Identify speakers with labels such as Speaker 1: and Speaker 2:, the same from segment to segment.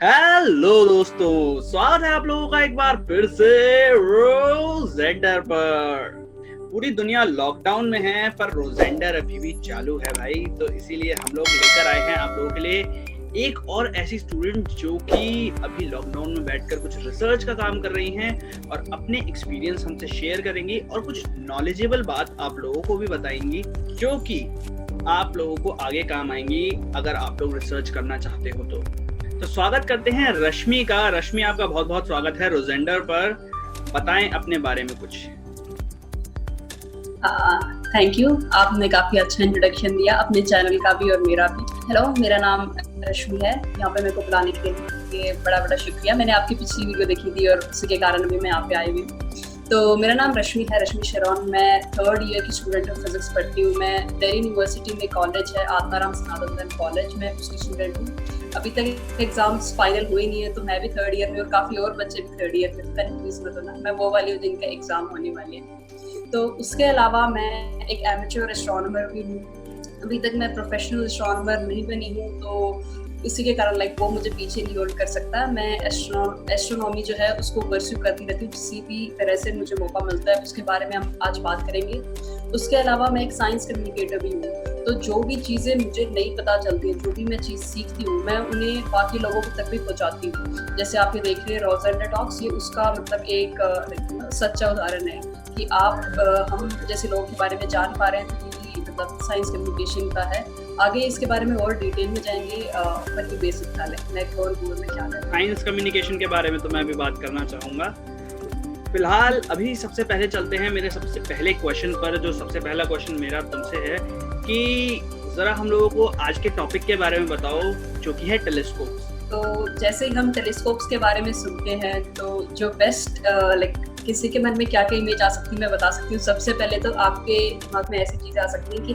Speaker 1: Hello दोस्तों, स्वागत है आप लोगों का एक बार फिर से रोजेंडर पर। पूरी दुनिया लॉकडाउन में है पर रोजेंडर अभी भी चालू है भाई। तो इसीलिए हम लोग लेकर आए हैं आप लोगों के लिए एक और ऐसी स्टूडेंट जो कि अभी लॉकडाउन में बैठकर कुछ रिसर्च का काम कर रही हैं और अपने एक्सपीरियंस हमसे शेयर करेंगी और कुछ नॉलेजेबल बात आप लोगों को भी बताएंगी जो कि आप लोगों को आगे काम आएंगी अगर आप लोग रिसर्च करना चाहते हो तो स्वागत करते हैं रश्मि का। रश्मि, आपका बहुत बहुत स्वागत है रोजेंडर पर। बताएं अपने बारे में कुछ।
Speaker 2: थैंक यू, आपने काफी अच्छा इंट्रोडक्शन दिया अपने चैनल का भी और मेरा भी। हेलो, मेरा नाम रश्मि है। यहाँ पे मेरे को बुलाने के लिए बड़ा बड़ा शुक्रिया। मैंने आपकी पिछली वीडियो देखी थी और उसी के कारण भी मैं यहाँ पे आई हुई। तो मेरा नाम रश्मि है, रश्मि शरण। मैं 3rd ईयर की स्टूडेंट ऑफ फिजिक्स पढ़ती हूँ। मैं दिल्ली यूनिवर्सिटी में कॉलेज है आत्माराम सनातन कॉलेज में, उसकी स्टूडेंट हूँ। अभी तक एग्जाम्स फाइनल हुए नहीं है, तो मैं भी 3rd ईयर में और काफी और बच्चे भी 3rd ईयर में। कंफ्यूज मत होना, मैं वो वाली हूँ जिनका एग्जाम होने वाले हैं। तो उसके अलावा मैं एक एमेच्योर एस्ट्रोनॉमर भी हूँ। अभी तक मैं प्रोफेशनल एस्ट्रोनॉमर नहीं बनी हूँ, तो इसी के कारण वो मुझे पीछे नहीं होल्ड कर सकता। मैं एस्ट्रोनॉमी जो है उसको परस्यू करती रहती हूँ, किसी भी तरह से मुझे मौका मिलता है। उसके बारे में हम आज बात करेंगे। उसके अलावा मैं एक साइंस कम्युनिकेटर भी हूँ। तो जो भी चीज़ें मुझे नहीं पता चलती है, जो भी मैं चीज़ सीखती हूँ, मैं उन्हें बाकी लोगों तक भी पहुँचाती हूँ। जैसे आप ये देख रहे हैं रोजेंडर टॉक्स, ये उसका मतलब एक सच्चा उदाहरण है कि आप हम जैसे लोगों के बारे में जान पा रहे हैं, तो मतलब साइंस कम्युनिकेशन का है। आगे इसके बारे में और डिटेल में जाएंगे, पर ये बेसिक ख्याल है। मैं और दूर में क्या है
Speaker 1: साइंस कम्युनिकेशन के बारे में तो मैं भी बात करना चाहूँगा। फिलहाल अभी सबसे पहले चलते हैं मेरे सबसे पहले क्वेश्चन पर। जो सबसे पहला क्वेश्चन मेरा तुमसे है कि जरा हम लोगों को आज के टॉपिक के बारे में बताओ, जो कि है टेलीस्कोप।
Speaker 2: तो जैसे ही हम टेलीस्कोप्स के बारे में सुनते हैं, तो जो बेस्ट किसी के मन में क्या क्या इमेज आ सकती है मैं बता सकती हूँ। सबसे पहले तो आपके दिमाग में ऐसी चीज़ आ सकती है कि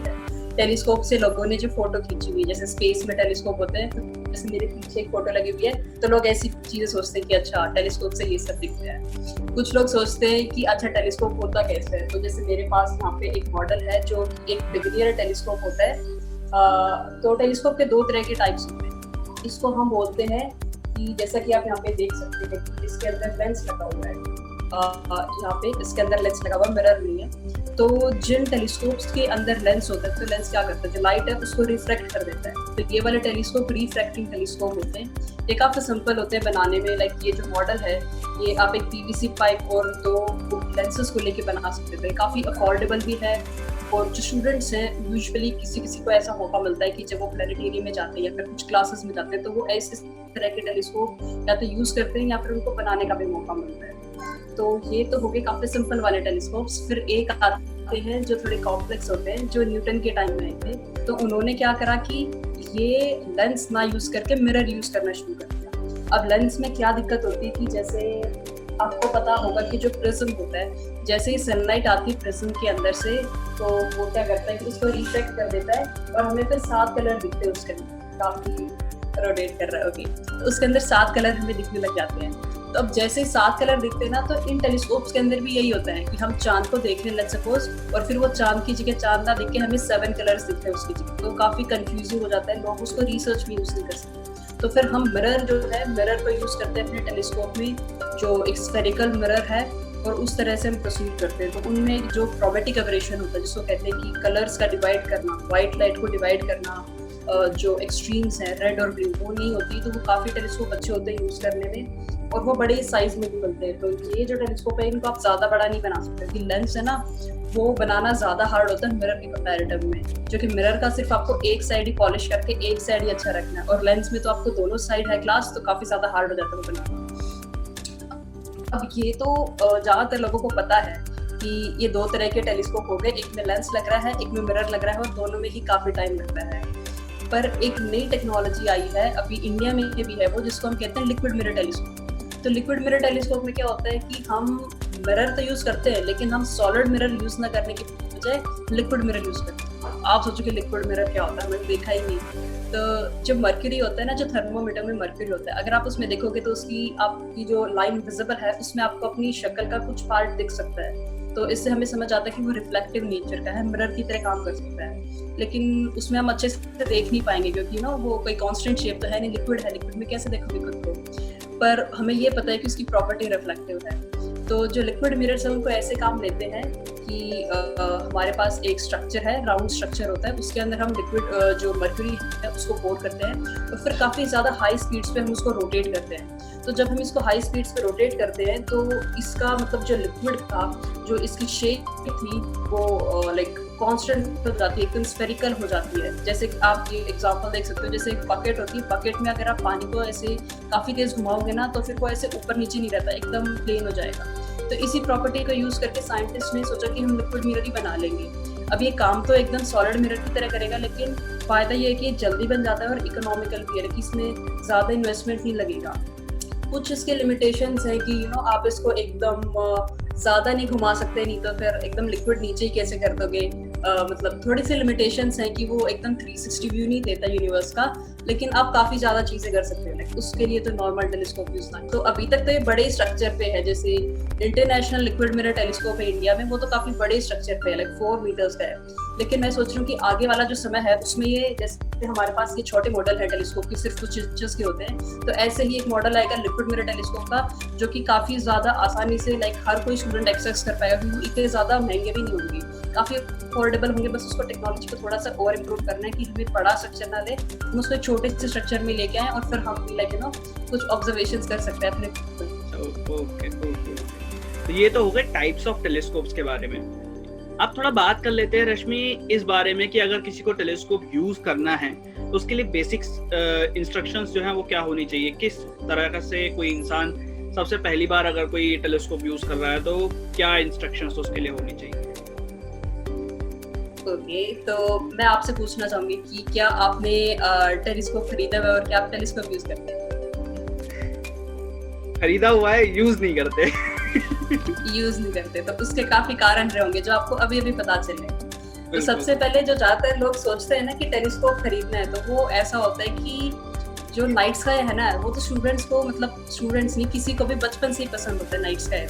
Speaker 2: टेलीस्कोप से लोगों ने जो फोटो खींची हुई है, जैसे स्पेस में टेलीस्कोप होते हैं, तो जैसे मेरे पीछे एक फोटो लगी हुई है, तो लोग ऐसी चीजें सोचते हैं कि अच्छा टेलीस्कोप से ये सब दिखता है। कुछ लोग सोचते हैं कि अच्छा टेलीस्कोप होता कैसे है। तो जैसे मेरे पास यहाँ पे एक मॉडल है जो एक बिगिनियर टेलीस्कोप होता है। तो टेलीस्कोप के 2 तरह के टाइप्स होते हैं। इसको हम बोलते हैं कि जैसा कि आप यहाँ पे देख सकते हैं कि इसके अंदर लेंस लगा हुआ है। यहाँ पे इसके अंदर लेंस लगा हुआ, मिरर नहीं है। तो जिन टेलीस्कोप्स के अंदर लेंस होता है, तो लेंस क्या करता है, जो लाइट है उसको रिफ्रैक्ट कर देता है। तो ये वाले टेलीस्कोप रिफ्रैक्टिंग टेलीस्कोप होते हैं। ये काफी सिंपल होते हैं बनाने में। लाइक ये जो मॉडल है, ये आप एक पीवीसी पाइप और 2 लेंसेज को लेके बना सकते थे। काफी अफोर्डेबल भी है। और जो स्टूडेंट्स हैं, यूजुअली किसी को ऐसा मौका मिलता है कि जब वो प्लेनेटेरियम में जाते हैं या फिर कुछ क्लासेस में जाते हैं, तो वो ऐसे तरह के टेलीस्कोप या तो यूज करते हैं या फिर उनको बनाने का भी मौका मिलता है। तो ये तो हो गए काफी सिंपल वाले टेलीस्कोप्स। फिर एक आते हैं जो थोड़े कॉम्प्लेक्स होते हैं, जो न्यूटन के टाइम में आए थे। तो उन्होंने क्या करा कि ये लेंस ना यूज करके मिरर यूज करना शुरू कर दिया। अब लेंस में क्या दिक्कत होती है कि जैसे आपको पता होगा कि जो प्रिज्म होता है, जैसे ही सनलाइट आती है प्रिज्म के अंदर से, तो वो क्या करता है कि उसको रिफ्लेक्ट कर देता है और हमें फिर 7 कलर दिखते हैं उसके अंदर। काफी रोटेट कर रहा है, ओके। तो उसके अंदर 7 कलर हमें दिखने लग जाते हैं। तो अब जैसे ही 7 कलर दिखते हैं ना, तो इन टेलीस्कोप्स के अंदर भी यही होता है कि हम चांद को देख रहे हैं, लेट्स सपोज, और फिर वो चांद की जगह चांद ना दिख के हमें 7 कलर्स दिखते हैं उसकी जगह। तो काफी कंफ्यूजिंग हो जाता है, लोग उसको रिसर्च भी यूज नहीं कर सकते। तो फिर हम मिरर जो है, मिरर को यूज करते हैं अपने टेलीस्कोप में, जो एक स्फेरिकल मिरर है, और उस तरह से हम प्रोसीड करते हैं। तो उनमें जो क्रोमेटिक एबरेशन होता है, जिसको कहते हैं कि कलर्स का डिवाइड करना, व्हाइट लाइट को डिवाइड करना, जो एक्सट्रीम्स हैं रेड और ग्रीन, वो नहीं होती। तो वो काफी टेलीस्कोप अच्छे होते हैं यूज करने में, और वो बड़े साइज में भी बनते हैं। तो ये जो टेलीस्कोप है, इनको आप ज्यादा बड़ा नहीं बना सकते, क्योंकि लेंस है ना, वो बनाना ज्यादा हार्ड होता है मिरर के कंपैरेटिव में। जो कि मिरर का सिर्फ आपको एक साइड ही पॉलिश करके एक साइड ही अच्छा रखना है, और लेंस में तो आपको दोनों साइड है ग्लास, तो काफी ज्यादा हार्ड हो जाता है बनाना। अब ये तो ज्यादातर लोगों को पता है कि ये 2 तरह के टेलीस्कोप हो गए। एक में लेंस लग रहा है, एक में मिरर लग रहा है, और दोनों में ही काफी टाइम लगता है। पर एक नई टेक्नोलॉजी आई है अभी इंडिया में भी है वो, जिसको हम कहते हैं लिक्विड मिरर टेलीस्कोप। तो लिक्विड मिरर टेलीस्कोप में क्या होता है कि हम मिरर तो यूज करते हैं, लेकिन हम सॉलिड मिरर यूज ना करने की बजाय लिक्विड मिरर यूज करते हैं। आप सोचो कि लिक्विड मिरर क्या होता है, मैंने देखा ही नहीं। तो जो मर्क्यूरी होता है ना, जो थर्मोमीटर में मर्क्यूरी होता है, अगर आप उसमें देखोगे तो उसकी आपकी जो लाइन विजिबल है, उसमें आपको अपनी शक्ल का कुछ पार्ट दिख सकता है। तो इससे हमें समझ आता है कि वो रिफ्लेक्टिव नेचर का है, मिरर की तरह काम कर सकता है। लेकिन उसमें हम अच्छे से देख नहीं पाएंगे, क्योंकि ना वो कोई कांस्टेंट शेप तो है नहीं, लिक्विड है, लिक्विड में कैसे देखोगे खुद को। पर हमें ये पता है कि उसकी प्रॉपर्टी रिफ्लेक्टिव है। तो जो लिक्विड मिरर्स है उनको ऐसे काम लेते हैं कि हमारे पास एक स्ट्रक्चर है, राउंड स्ट्रक्चर होता है, उसके अंदर हम लिक्विड जो मर्क्यूरी है उसको पोर करते हैं और फिर काफ़ी ज़्यादा हाई स्पीड्स पे हम उसको रोटेट करते हैं। तो जब हम इसको हाई स्पीड्स पे रोटेट करते हैं तो इसका मतलब जो लिक्विड था, जो इसकी शेप थी वो लाइक कांस्टेंट हो जाती है, एकदम स्फेरिकल हो जाती है। जैसे कि आप ये एग्जांपल देख सकते हो, जैसे एक बकेट होती है, बकेट में अगर आप पानी को ऐसे काफ़ी तेज़ घुमाओगे ना तो फिर वो ऐसे ऊपर नीचे नहीं रहता, एकदम प्लेन हो जाएगा। तो इसी प्रॉपर्टी का यूज़ करके साइंटिस्ट ने सोचा कि हम लिक्विड मिरर ही बना लेंगे। अब ये काम तो एकदम सॉलिड मिरर की तरह करेगा, लेकिन फ़ायदा ये है कि जल्दी बन जाता है और इकोनॉमिकल भी है कि इसमें ज़्यादा इन्वेस्टमेंट नहीं लगेगा। कुछ इसके लिमिटेशंस हैं कि आप इसको एकदम ज़्यादा नहीं घुमा सकते, नहीं तो फिर एकदम लिक्विड नीचे ही कैसे कर दोगे। मतलब थोड़ी सी लिमिटेशंस हैं कि वो एकदम 360 व्यू नहीं देता यूनिवर्स का, लेकिन आप काफ़ी ज़्यादा चीज़ें कर सकते हो। लाइक उसके लिए तो नॉर्मल टेलीस्कोप यूज़ ना। तो अभी तक तो ये बड़े स्ट्रक्चर पे है, जैसे इंटरनेशनल लिक्विड मिरर टेलीस्कोप है इंडिया में, वो तो काफ़ी बड़े स्ट्रक्चर पे है, लाइक 4 मीटर्स का है। लेकिन मैं सोच रही हूँ कि आगे वाला जो समय है उसमें ये, जैसे हमारे पास ये छोटे मॉडल है टेलीस्कोप के, सिर्फ कुछ इंचेस के होते हैं, तो ऐसे ही एक मॉडल आएगा लिक्विड मिरर टेलीस्कोप का, जो कि काफ़ी ज़्यादा आसानी से लाइक हर कोई स्टूडेंट एक्सेस कर पाएगा, क्योंकि इतने ज़्यादा महंगे भी नहीं होंगे, काफ़ी अफोर्डेबल होंगे। बस उसको टेक्नोलॉजी को थोड़ा सा और इम्प्रूव करना है कि हमें बड़ा स्ट्रक्चर ना दे, हम उसको छोटे से स्ट्रक्चर में लेके आए और फिर हम भी लाइक कुछ ऑब्जर्वेशंस कर सकते हैं अपने।
Speaker 1: ओके। तो ये तो हो गए टाइप्स ऑफ टेलीस्कोप्स के बारे में। अब थोड़ा बात कर लेते हैं रश्मि इस बारे में कि अगर किसी को टेलीस्कोप यूज करना है तो उसके लिए बेसिक्स इंस्ट्रक्शंस जो हैं वो क्या होनी चाहिए, किस तरह से कोई इंसान सबसे पहली बार अगर कोई टेलीस्कोप यूज कर रहा है तो क्या इंस्ट्रक्शंस उसके लिए होनी चाहिए?
Speaker 2: ओके, तो मैं आपसे पूछना चाहूंगी कि क्या आपने टेलीस्कोप खरीदा है और क्या आप टेलीस्कोप यूज करते हैं?
Speaker 1: खरीदा हुआ है, यूज नहीं करते।
Speaker 2: यूज नहीं करते, तो उसके काफी कारण रहे होंगे जो आपको अभी अभी पता चले। तो सबसे पहले जो ज्यादातर लोग सोचते हैं ना कि टेलीस्कोप खरीदना है, तो वो ऐसा होता है कि जो नाइट स्काई है ना, वो तो स्टूडेंट्स को, मतलब स्टूडेंट्स नहीं, किसी को भी बचपन से ही पसंद होता है नाइट स्काई,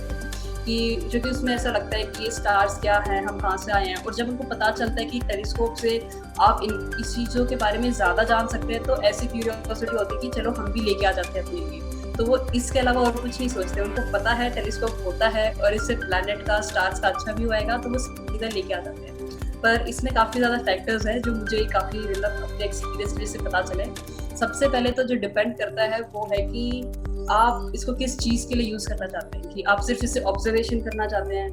Speaker 2: कि जो कि उसमें ऐसा लगता है कि ये स्टार्स क्या हैं, हम कहाँ से आए हैं। और जब उनको पता चलता है कि टेलीस्कोप से आप इस चीज़ों के बारे में ज़्यादा जान सकते हैं, तो ऐसी क्यूरियोसिटी होती है कि चलो हम भी लेके आ जाते हैं अपने लिए। तो वो इसके अलावा और कुछ नहीं सोचते, उनको पता है टेलीस्कोप होता है और इससे प्लैनेट का, स्टार्स का अच्छा व्यू आएगा, तो वो सीधा लेके आ जाते हैं। पर इसमें काफ़ी ज़्यादा फैक्टर्स हैं जो मुझे काफ़ी मतलब अपने एक्सपीरियंस से पता चले। सबसे पहले तो जो डिपेंड करता है वो है कि आप इसको किस चीज़ के लिए यूज़ करना चाहते हैं, कि आप सिर्फ इसे ऑब्जर्वेशन करना चाहते हैं,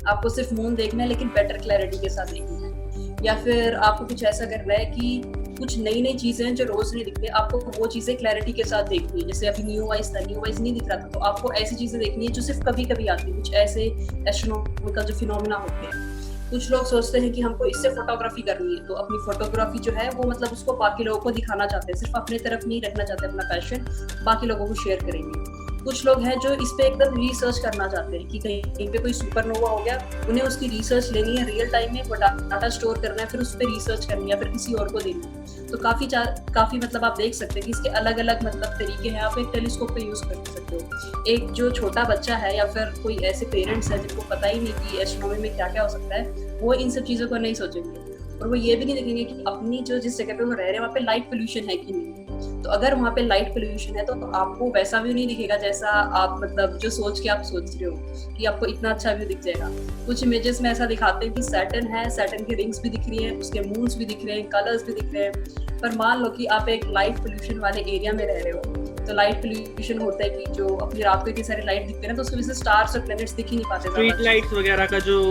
Speaker 2: आपको सिर्फ मून देखना है लेकिन बेटर क्लैरिटी के साथ देखना है, या फिर आपको कुछ ऐसा करना है कि कुछ नई नई चीज़ें हैं जो रोज़ नहीं दिखती, आपको वो चीज़ें क्लैरिटी के साथ देखनी है। जैसे अभी न्यू वाइज था, न्यू वाइज नहीं दिख रहा था, तो आपको ऐसी चीज़ें देखनी है जो सिर्फ कभी कभी आती है, कुछ ऐसे एस्ट्रोनॉमिकल जो फिनोमेना होते हैं। कुछ लोग सोचते हैं कि हमको इससे फोटोग्राफी करनी है, तो अपनी फोटोग्राफी जो है वो मतलब उसको बाकी लोगों को दिखाना चाहते हैं, सिर्फ अपने तरफ नहीं रखना चाहते अपना पैशन, बाकी लोगों को शेयर करेंगे। कुछ लोग हैं जो इस पे एकदम रिसर्च करना चाहते हैं कि कहीं पे कोई सुपरनोवा हो गया, उन्हें उसकी रिसर्च लेनी है, रियल टाइम में वो डाटा स्टोर करना है, फिर उस पर रिसर्च करनी है, फिर किसी और को देनी है। तो काफ़ी मतलब आप देख सकते हैं कि इसके अलग अलग मतलब तरीके हैं, आप एक टेलीस्कोप पे यूज़ कर सकते हो। एक जो छोटा बच्चा है या फिर कोई ऐसे पेरेंट्स हैं जिनको पता ही नहीं कि एस्ट्रोनॉमी में क्या क्या हो सकता है, वो इन सब चीज़ों को नहीं सोचेंगे और वो ये भी नहीं देखेंगे कि अपनी जो जिस जगह पे वो रह रहे हैं वहाँ पे लाइट पोल्यूशन है कि नहीं। तो अगर वहाँ पे लाइट पोल्यूशन है तो आपको वैसा व्यू नहीं दिखेगा जैसा आप मतलब जो सोच के आप सोच रहे हो कि आपको इतना अच्छा व्यू दिख जाएगा। कुछ इमेजेस में ऐसा दिखाते हैं कि सैटर्न है, सैटर्न की रिंग्स भी दिख रही है, उसके मून्स भी दिख रहे हैं, कलर्स भी दिख रहे हैं। पर मान लो कि आप एक लाइट पोल्यूशन वाले एरिया में रह रहे हो, तो लाइट पोल्यूशन होता है कि जो अपनी रात को इतनी सारी लाइट दिखते हैं ना, तो उसकी वजह से स्टार्स और प्लैनेट्स दिख ही नहीं पाते,
Speaker 1: स्ट्रीट लाइट्स वगैरह का जो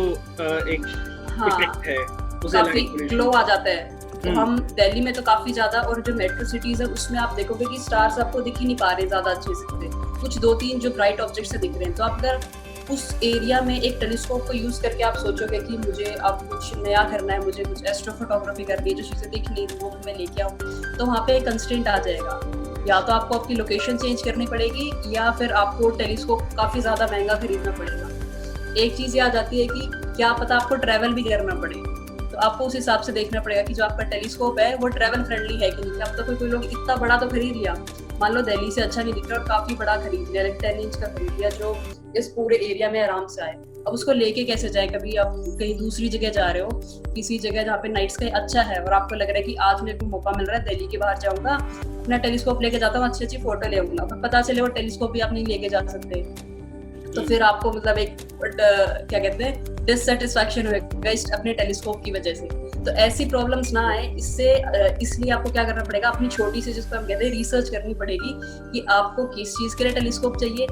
Speaker 1: एक इफेक्ट है उसे
Speaker 2: काफी ग्लो आ जाता है। तो हम दिल्ली में तो काफी ज्यादा, और जो मेट्रो सिटीज है उसमें आप देखोगे कि स्टार्स आपको दिख ही नहीं पा रहे ज्यादा अच्छे से, कुछ 2-3 जो ब्राइट ऑब्जेक्ट्स से दिख रहे हैं। तो आप अगर उस एरिया में एक टेलीस्कोप को यूज करके आप सोचोगे कि मुझे अब कुछ नया करना है, मुझे कुछ एस्ट्रोफोटोग्राफी करनी है, जो चीजें दिख नहीं रही वो मैं लेके आऊँ, तो वहाँ पे एक कंस्ट्रेंट आ जाएगा। या तो आपको आपकी लोकेशन चेंज करनी पड़ेगी या फिर आपको टेलीस्कोप काफी ज्यादा महंगा खरीदना पड़ेगा। एक चीज ये आ जाती है कि क्या पता आपको ट्रैवल भी करना पड़े, तो आपको उस हिसाब से देखना पड़ेगा कि जो आपका टेलीस्कोप है वो ट्रैवल फ्रेंडली है कि नहीं। अब तो कोई लोग इतना बड़ा तो खरीद लिया, मान लो दिल्ली से अच्छा नहीं दिख रहा और काफी बड़ा खरीद लिया, 10 इंच का खरीद लिया जो इस पूरे एरिया में आराम से आए, अब उसको लेके कैसे जाए? कभी आप कहीं दूसरी जगह जा रहे हो, किसी जगह जहाँ पे नाइट स्काई अच्छा है और आपको लग रहा है कि आज मेरे को मौका मिल रहा है, दिल्ली के बाहर जाऊंगा, अपना टेलीस्कोप लेके जाता हूँ, अच्छी अच्छी फोटो ले आऊंगा, पर पता चले वो टेलीस्कोप भी आप नहीं लेके जा सकते, तो फिर आपको मतलब एक क्या कहते हैं डिससेटिस्फैक्शन होगा इस अपने टेलीस्कोप की वजह से। तो ऐसी प्रॉब्लम्स ना आए, इसलिए आपको क्या करना पड़ेगा, अपनी छोटी सी जिसको हम कहते हैं रिसर्च करनी पड़ेगी कि आपको किस चीज के लिए टेलीस्कोप चाहिए,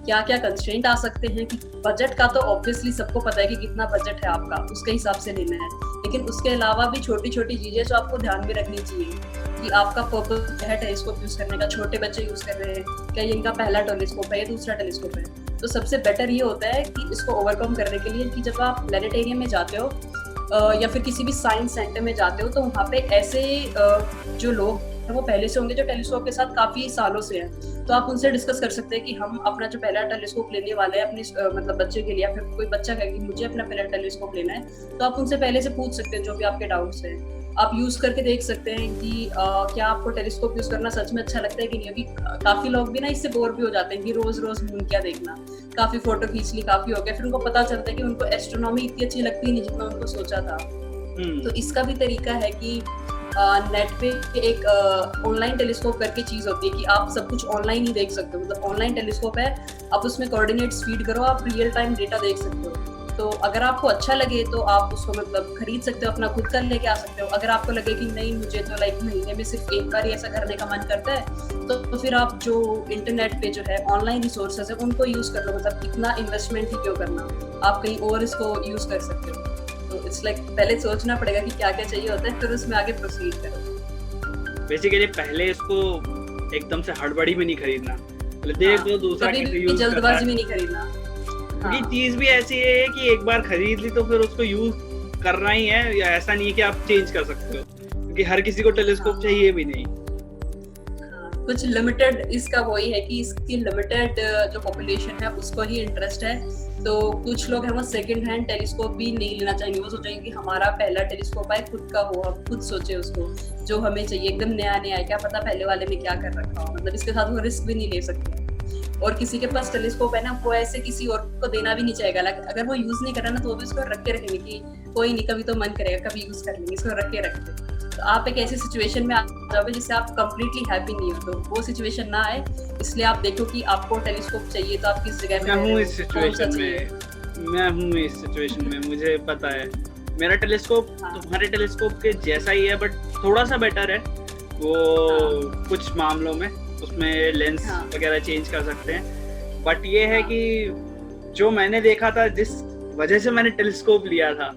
Speaker 2: क्या क्या कंस्ट्रेंट आ सकते हैं। कि बजट का तो ऑब्वियसली सबको पता है कि कितना बजट है आपका, उसके हिसाब से लेना है, लेकिन उसके अलावा भी छोटी छोटी चीजें जो आपको ध्यान में रखनी चाहिए कि आपका पर्पस क्या है टेलीस्कोप यूज करने का। छोटे बच्चे यूज कर रहे हैं, क्या ये इनका पहला टेलीस्कोप है या दूसरा टेलीस्कोप है? तो सबसे बेटर ये होता है कि इसको ओवरकम करने के लिए कि जब आप प्लेनेटेरियम में जाते हो या फिर किसी भी साइंस सेंटर में जाते हो, तो वहाँ पे ऐसे जो लोग हैं वो पहले से होंगे जो टेलीस्कोप के साथ काफी सालों से हैं, तो आप उनसे डिस्कस कर सकते हैं कि हम अपना जो पहला टेलीस्कोप लेने वाले हैं अपने मतलब बच्चे के लिए, या फिर कोई बच्चा कहे कि मुझे अपना पहला टेलीस्कोप लेना है, तो आप उनसे पहले से पूछ सकते हैं जो भी आपके डाउट्स हैं। आप यूज करके देख सकते हैं कि क्या आपको टेलीस्कोप यूज करना सच में अच्छा लगता है कि नहीं। अभी काफी लोग भी ना इससे बोर भी हो जाते हैं कि रोज रोज मून क्या देखना, काफी फोटो खींच ली, काफी हो गया, फिर उनको पता चलता है कि उनको एस्ट्रोनॉमी इतनी अच्छी लगती नहीं जितना उनको सोचा था। तो इसका भी तरीका है कि नेट पे एक ऑनलाइन टेलीस्कोप करके चीज होती है कि आप सब कुछ ऑनलाइन ही देख सकते हो, मतलब ऑनलाइन टेलीस्कोप है, आप उसमें कोऑर्डिनेट्स फीड करो, आप रियल टाइम डेटा देख सकते हो। तो अगर आपको अच्छा लगे तो आप उसको मतलब खरीद सकते हो, अपना खुद का लेके आ सकते हो। अगर आपको लगे कि नहीं मुझे तो लाइक महीने में सिर्फ एक बार ही ऐसा करने का मन करता है, तो फिर आप जो इंटरनेट पे जो है ऑनलाइन रिसोर्सेज है उनको यूज कर लो, मतलब इतना इन्वेस्टमेंट ही क्यों करना, आप कहीं और इसको यूज कर सकते हो। तो इट्स लाइक पहले सोचना पड़ेगा कि क्या क्या चाहिए होता है, फिर उसमें आगे प्रोसीड करो।
Speaker 1: बेसिकली पहले इसको एकदम से हड़बड़ी में नहीं खरीदना, पहले देख लो दूसरा
Speaker 2: कभी भी जल्दबाजी में नहीं खरीदना।
Speaker 1: ये चीज भी ऐसी है कि एक बार खरीद ली तो फिर उसको यूज करना ही है, या ऐसा नहीं है कि आप चेंज कर सकते हो, क्योंकि हर किसी को टेलीस्कोप चाहिए भी नहीं।
Speaker 2: कुछ लिमिटेड इसका वही है कि इसकी लिमिटेड जो पॉपुलेशन है उसको ही इंटरेस्ट है, तो कुछ लोग हैं वो सेकंड हैंड टेलीस्कोप भी नहीं लेना चाहेंगे, वो सोचेंगे कि हमारा पहला टेलीस्कोप है, खुद का हो, हम खुद सोचे उसको जो हमें चाहिए, एकदम नया नया है, क्या पता पहले वाले में क्या कर रखा हो, मतलब इसके साथ वो रिस्क भी नहीं ले सकते। और किसी के पास टेलीस्कोप है ना, वो ऐसे किसी और को देना भी नहीं चाहेगा, अगर वो यूज नहीं कर रहा ना तो वो भी उसको रख के रखेंगे कि कोई नहीं, कभी तो मन करेगा कभी यूज कर लेंगे, इसको रख के रखते। तो आप एक ऐसी सिचुएशन में आ जाओगे जिससे आप कंप्लीटली हैप्पी नहीं हो, तो वो सिचुएशन ना आए, इसलिए आप देखो कि आपको टेलीस्कोप चाहिए तो आप किस जगह
Speaker 1: मैं हूँ इस सिचुएशन में, मुझे पता है मेरा टेलीस्कोप तुम्हारे टेलीस्कोप के जैसा ही है, बट थोड़ा सा बेटर है वो कुछ मामलों में, उसमें लेंस वगैरह चेंज कर सकते हैं। बट ये है कि जो मैंने देखा था, जिस वजह से मैंने टेलीस्कोप लिया था,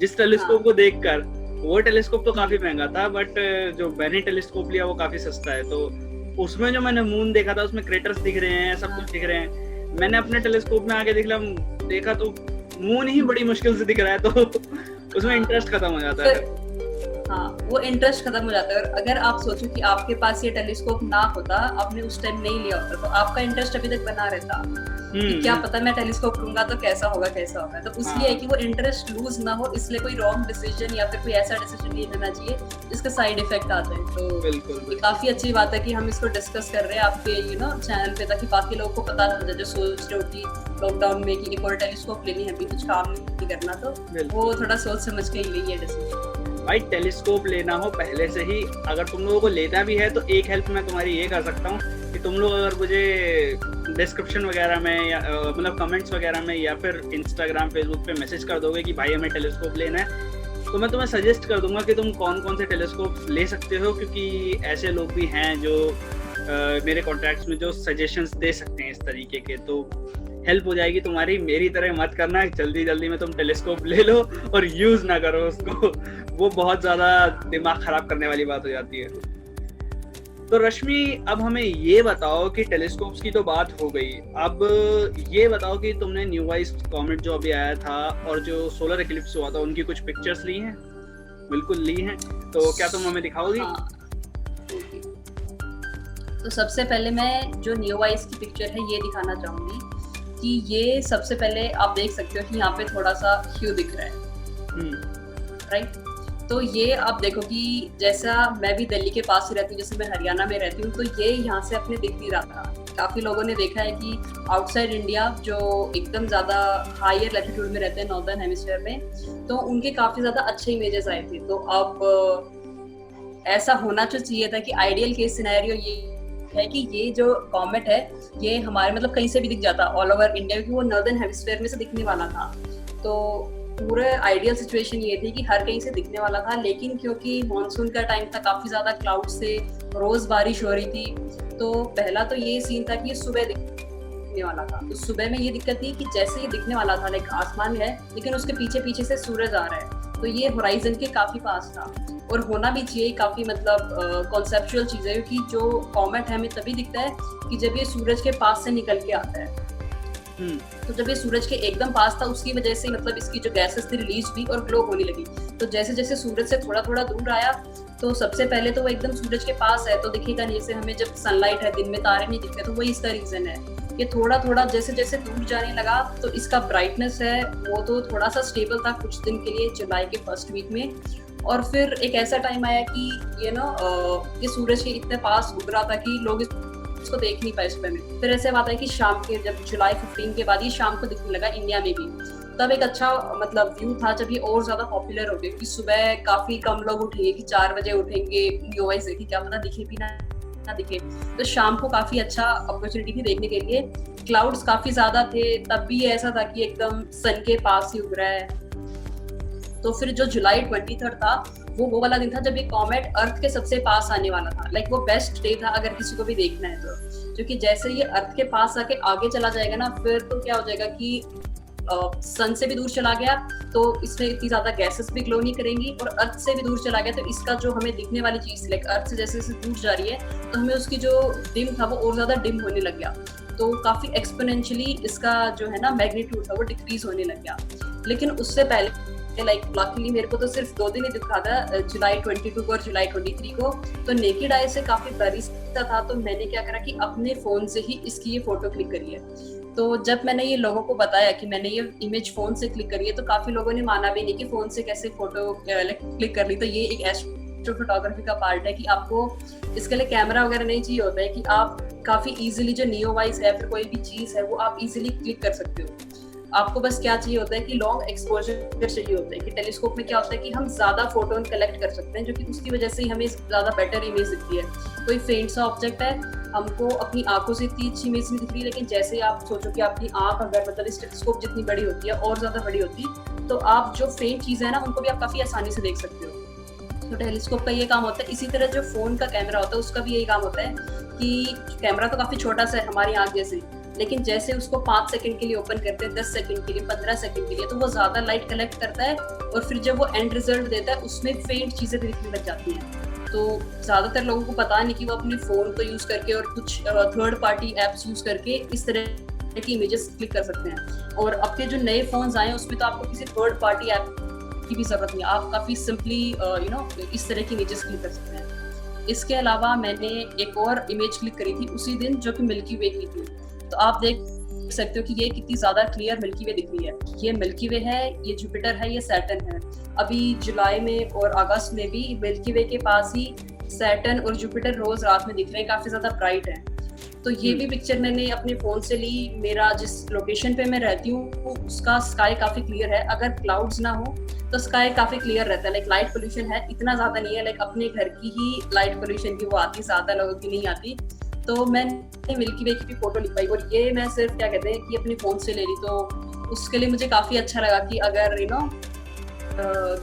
Speaker 1: जिस टेलीस्कोप को देखकर, वो टेलीस्कोप तो काफी महंगा था, बट जो मैंने टेलीस्कोप लिया वो काफी सस्ता है। तो उसमें जो मैंने मून देखा था उसमें क्रेटर्स दिख रहे हैं, सब कुछ दिख रहे हैं। मैंने अपने टेलीस्कोप में आके देखा तो मून ही बड़ी मुश्किल से दिख रहा है, तो उसमें इंटरेस्ट खत्म हो जाता है।
Speaker 2: हाँ, वो इंटरेस्ट खत्म हो जाता है। अगर आप सोचो कि आपके पास ये टेलीस्कोप ना होता, आपने उस टाइम नहीं लिया होता, तो आपका इंटरेस्ट अभी तक बना रहता कि क्या पता मैं टेलीस्कोप लूंगा तो कैसा होगा। तो इसलिए है कि वो इंटरेस्ट लूज ना हो, इसलिए कोई रॉन्ग डिसीजन या फिर कोई ऐसा डिसीजन नहीं लेना चाहिए जिसका साइड इफेक्ट आता है। तो ये काफी अच्छी बात है कि हम इसको डिस्कस कर रहे हैं आपके चैनल पे, ताकि बाकी लोगों को पता चल जाए जो सोच रहे हो कि लॉकडाउन में कि एक और टेलीस्कोप लेनी है, अभी कुछ काम नहीं करना, तो वो थोड़ा सोच समझ के ही ली है डिसीजन।
Speaker 1: भाई टेलीस्कोप लेना हो पहले से ही, अगर तुम लोगों को लेना भी है तो एक हेल्प मैं तुम्हारी ये कर सकता हूँ कि तुम लोग अगर मुझे डिस्क्रिप्शन वगैरह में या मतलब कमेंट्स वगैरह में या फिर इंस्टाग्राम फेसबुक पे मैसेज कर दोगे कि भाई हमें टेलीस्कोप लेना है, तो मैं तुम्हें सजेस्ट कर दूंगा कि तुम कौन कौन से टेलीस्कोप ले सकते हो, क्योंकि ऐसे लोग भी हैं जो मेरे कॉन्टैक्ट्स में जो सजेशंस दे सकते हैं इस तरीके के। तो हेल्प हो जाएगी तुम्हारी। मेरी तरह मत करना जल्दी में तुम टेलीस्कोप ले लो और यूज ना करो उसको, वो बहुत ज्यादा दिमाग खराब करने वाली बात हो जाती है। तो रश्मि, अब हमें ये बताओ कि टेलीस्कोप्स की तो बात हो गई, अब ये बताओ कि तुमने न्यू वाइज कॉमेट जो अभी आया था और जो सोलर इक्लिप्स हुआ था उनकी कुछ पिक्चर्स ली हैं? बिल्कुल ली हैं, तो क्या तुम हमें दिखाओगी?
Speaker 2: तो सबसे पहले मैं जो न्यू वाइज की पिक्चर है ये दिखाना चाहूंगी कि ये सबसे पहले आप देख सकते हो कि यहाँ पे थोड़ा सा ह्यू दिख रहा है, राइट? तो ये आप देखो कि जैसा मैं भी दिल्ली के पास ही रहती हूँ, जैसे मैं हरियाणा में रहती हूँ, तो ये यहाँ से अपने दिख नहीं रहा था। काफी लोगों ने देखा है कि आउटसाइड इंडिया जो एकदम ज्यादा हायर लैटिट्यूड में रहते हैं नॉर्दर्न हेमिस्फीयर में, तो उनके काफी ज्यादा अच्छे इमेजेस आए थे। तो अब ऐसा होना जो चाहिए था कि आइडियल केस सिनेरियो ये है कि ये जो कॉमेट है ये हमारे मतलब कहीं से भी दिख जाता ऑल ओवर इंडिया, क्योंकि वो नॉर्दर्न हेमिस्फीयर में से दिखने वाला था। तो पूरे आइडियल सिचुएशन ये थी कि हर कहीं से दिखने वाला था, लेकिन क्योंकि मानसून का टाइम था, काफी ज्यादा क्लाउड से रोज बारिश हो रही थी, तो पहला तो ये सीन था कि सुबह दिखने वाला था। तो सुबह में ये दिक्कत थी कि जैसे ये दिखने वाला था लाइक आसमान है, लेकिन उसके पीछे पीछे से सूरज आ रहा है, तो ये होराइजन के काफी पास था। और होना भी चाहिए, काफी मतलब कॉन्सेप्चुअल चीज है, क्योंकि जो कॉमेट है हमें तभी दिखता है कि जब ये सूरज के पास से निकल के आता है। तो जब ये सूरज के एकदम पास था, उसकी वजह से मतलब इसकी जो गैसेस थी रिलीज हुई और ग्लो होने लगी। तो जैसे जैसे सूरज से थोड़ा थोड़ा दूर आया, तो सबसे पहले तो वो एकदम सूरज के पास है तो दिखेगा नहीं, जैसे हमें जब सनलाइट है दिन में तारे नहीं दिखते, तो वही इसका रीजन है। ये थोड़ा थोड़ा जैसे जैसे दूर जाने लगा, तो इसका ब्राइटनेस है वो तो थोड़ा सा स्टेबल था कुछ दिन के लिए, जुलाई के फर्स्ट वीक में। और फिर एक ऐसा टाइम आया कि ये ये सूरज के इतने पास उग रहा था कि लोग इसको देख नहीं पाए सुबह में। फिर ऐसे बात है कि शाम के जब जुलाई 15 के बाद ये शाम को दिखने लगा इंडिया में भी, तब एक अच्छा मतलब व्यू था जब ये और ज्यादा पॉपुलर हो गया कि सुबह काफी कम लोग उठेंगे, कि 4 बजे उठेंगे न्यू वाइज देखिए, क्या पता दिखे भी ना दिखे। तो शाम को काफी अच्छा अपॉर्चुनिटी थी देखने के लिए। क्लाउड्स काफी ज्यादा थे, तब भी ऐसा था कि एकदम सन के पास ही उग रहा है। तो फिर जो जुलाई 23 था वो वाला दिन था जब ये कॉमेट अर्थ के सबसे पास आने वाला था। लाइक वो बेस्ट डे था अगर किसी को भी देखना है तो, क्योंकि जैसे ये अर्थ के पास आके आगे चला जाएगा ना, फिर तो क्या हो जाएगा कि सन से भी दूर चला गया तो इसमें इतनी ज्यादा गैसेस भी ग्लो नहीं करेंगी, और अर्थ से भी दूर चला गया तो इसका जो हमें दिखने वाली चीज लाइक अर्थ से जैसे जैसे दूर जा रही है, तो हमें उसकी जो डिम था वो और ज्यादा डिम होने लग गया। तो काफी एक्सपोनेंशियली इसका जो है ना मैग्नीट्यूड था वो डिक्रीज होने लग गया। लेकिन उससे पहले लाइक लकीली मेरे को तो सिर्फ 2 दिन ही दिखा था, जुलाई 22 को और जुलाई 23 को, तो नेकेड आई से काफी बरिश्ता था। तो मैंने क्या करा कि अपने फोन से ही इसकी ये फोटो क्लिक करी है। तो जब मैंने ये लोगों को बताया कि मैंने ये इमेज फोन से क्लिक करी है, तो काफी लोगों ने माना भी नहीं कि फोन से कैसे फोटो क्लिक कर ली। तो ये एक एस्ट्रो फोटोग्राफी का पार्ट है कि आपको इसके लिए कैमरा वगैरह नहीं चाहिए होता है, कि आप काफी इजीली जो नियोवाइज है फिर कोई भी चीज है वो आप इजीली क्लिक कर सकते हो। आपको बस क्या चाहिए होता है कि लॉन्ग एक्सपोजर चाहिए होता है, कि टेलीस्कोप में क्या होता है कि हम ज्यादा फोटोन कलेक्ट कर सकते हैं, जो कि उसकी वजह से ही हमें ज्यादा बेटर इमेज दिखती है। कोई फेंट सा ऑब्जेक्ट है, हमको अपनी आंखों से इतनी अच्छी इमेज नहीं दिख रही, लेकिन जैसे ही आप सोचो कि आपकी आंख अगर मतलब इस टेलीस्कोप जितनी बड़ी होती है और ज्यादा बड़ी होती है, तो आप जो फेंट चीजें है ना उनको भी आप काफी आसानी से देख सकते हो। तो टेलीस्कोप का ये काम होता है। इसी तरह जो फोन का कैमरा होता है उसका भी यही काम होता है कि कैमरा तो काफी छोटा सा है हमारी आंख जैसे, लेकिन जैसे उसको 5 सेकंड के लिए ओपन करते हैं, 10 सेकंड के लिए, 15 सेकंड के लिए, तो वो ज्यादा लाइट कलेक्ट करता है, और फिर जब वो एंड रिजल्ट देता है उसमें फेंट चीजें दिखने लग जाती हैं। तो ज्यादातर लोगों को पता नहीं कि वो अपने फोन को यूज करके और कुछ थर्ड पार्टी एप्स यूज करके इस तरह की इमेजेस क्लिक कर सकते हैं। और अब के जो नए फोन्स आए हैं उसमें तो आपको किसी थर्ड पार्टी ऐप की भी जरूरत नहीं, आप काफी सिंपली इस तरह की इमेजेस क्लिक कर सकते हैं। इसके अलावा मैंने एक और इमेज क्लिक करी थी उसी दिन, जो कि मिल्की वे की थी। तो आप देख सकते हो कि ये कितनी ज्यादा क्लियर मिल्की वे दिख रही है। ये मिल्की वे है, ये जुपिटर है, ये सैटर्न है। अभी जुलाई में और अगस्त में भी मिल्की वे के पास ही सैटर्न और जुपिटर रोज रात में दिख रहे हैं, काफी ज्यादा ब्राइट है। तो ये भी पिक्चर मैंने अपने फोन से ली। मेरा जिस लोकेशन पे मैं रहती हूँ उसका स्काई काफी क्लियर है, अगर क्लाउड्स ना हो तो स्काई काफी क्लियर रहता है। लाइक लाइट पोल्यूशन है, इतना ज्यादा नहीं है, लाइक अपने घर की ही लाइट पोल्यूशन की वो आती, ज्यादा लोगों की नहीं आती। तो मैंने मिल्की वे की भी फोटो लिख पाई, और ये मैं सिर्फ क्या कहते हैं कि अपने फोन से ले ली। तो उसके लिए मुझे काफी अच्छा लगा कि अगर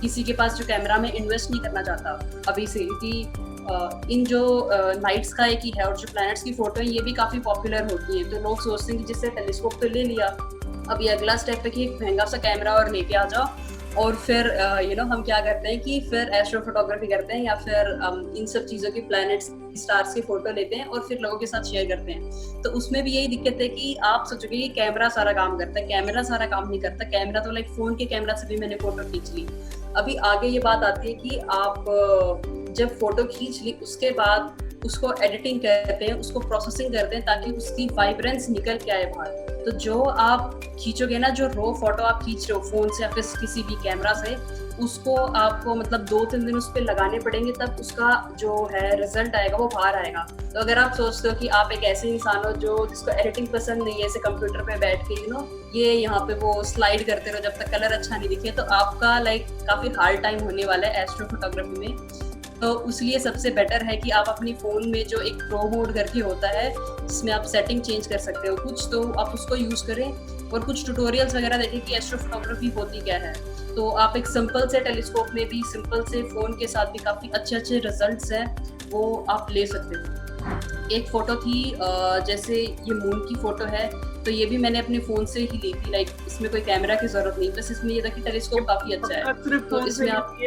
Speaker 2: किसी के पास जो कैमरा में इन्वेस्ट नहीं करना चाहता अभी से, क्योंकि इन जो नाइट स्काई की है और जो प्लैनेट्स की फोटो है ये भी काफी पॉपुलर होती है, तो लोग सोचते हैं कि जिससे टेलीस्कोप तो ले लिया, अब ये अगला स्टेप है कि एक महंगा सा कैमरा और लेके आ जाओ, और फिर हम क्या करते हैं कि फिर एस्ट्रो फोटोग्राफी करते हैं, या फिर इन सब चीज़ों की प्लैनेट्स स्टार्स की फोटो लेते हैं और फिर लोगों के साथ शेयर करते हैं। तो उसमें भी यही दिक्कत है कि आप सोचोगे कि कैमरा सारा काम करता है, कैमरा सारा काम नहीं करता। कैमरा तो लाइक फोन के कैमरा से भी मैंने फोटो खींच ली। अभी आगे ये बात आती है कि आप जब फोटो खींच ली उसके बाद उसको एडिटिंग करते हैं, उसको प्रोसेसिंग करते हैं ताकि उसकी वाइब्रेंस निकल के आए बाहर। तो जो आप खींचोगे ना, जो रो फोटो आप खींच रहे हो फोन से या फिर किसी भी कैमरा से, उसको आपको मतलब 2-3 दिन उस पे लगाने पड़ेंगे, तब उसका जो है रिजल्ट आएगा वो बाहर आएगा। तो अगर आप सोचते हो कि आप एक ऐसे इंसान हो जो जिसको एडिटिंग पसंद नहीं है, ऐसे कंप्यूटर पे बैठ के ये यहाँ पे वो स्लाइड करते रहो जब तक कलर अच्छा नहीं दिखे, तो आपका लाइक काफी हार्ड टाइम होने वाला है एस्ट्रो फोटोग्राफी में। तो उसलिए सबसे बेटर है कि आप अपनी फ़ोन में जो एक प्रो मोड करके होता है जिसमें आप सेटिंग चेंज कर सकते हो कुछ, तो आप उसको यूज़ करें और कुछ ट्यूटोरियल्स वगैरह देखें कि एस्ट्रो फोटोग्राफी होती क्या है। तो आप एक सिंपल से टेलीस्कोप में भी, सिंपल से फ़ोन के साथ भी काफ़ी अच्छे रिजल्ट्स हैं वो आप ले सकते हो। एक फ़ोटो थी जैसे ये मून की फ़ोटो है, तो ये भी मैंने अपने फ़ोन से ही ली थी। लाइक इसमें कोई कैमरा की ज़रूरत नहीं, बस इसमें ये था कि टेलीस्कोप काफ़ी अच्छा है, तो इसमें आप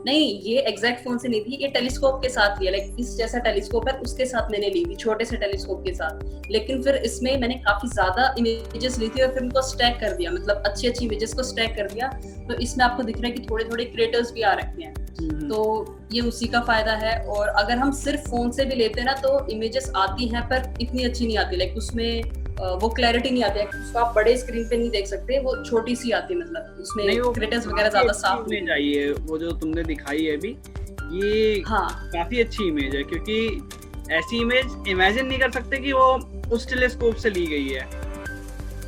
Speaker 2: नहीं, ये एग्जैक्ट फोन से नहीं थी, ये टेलीस्कोप के साथ लिया। लाइक इस जैसा टेलीस्कोप है उसके साथ मैंने ली थी, छोटे से टेलीस्कोप के साथ। लेकिन फिर इसमें मैंने काफी ज्यादा इमेजेस ली थी और फिर उनको स्टैक कर दिया, मतलब अच्छी इमेजेस को स्टैक कर दिया। तो इसमें आपको दिख रहा है कि थोड़े थोड़े क्रेटर्स भी आ रखे हैं, तो ये उसी का फायदा है। और अगर हम सिर्फ फोन से भी लेते हैं ना, तो इमेजेस आती हैं पर इतनी अच्छी नहीं आती। लाइक उसमें वो क्लैरिटी नहीं आती है, उसको आप बड़े स्क्रीन पे नहीं देख सकते, वो छोटी सी आती है, मतलब उसमें क्रेटर्स वगैरह ज्यादा साफ
Speaker 1: नहीं चाहिए। वो जो तुमने दिखाई है अभी, ये काफी अच्छी इमेज है, क्योंकि ऐसी इमेज इमेजिन नहीं कर सकते कि वो उस टेलीस्कोप से ली गई है।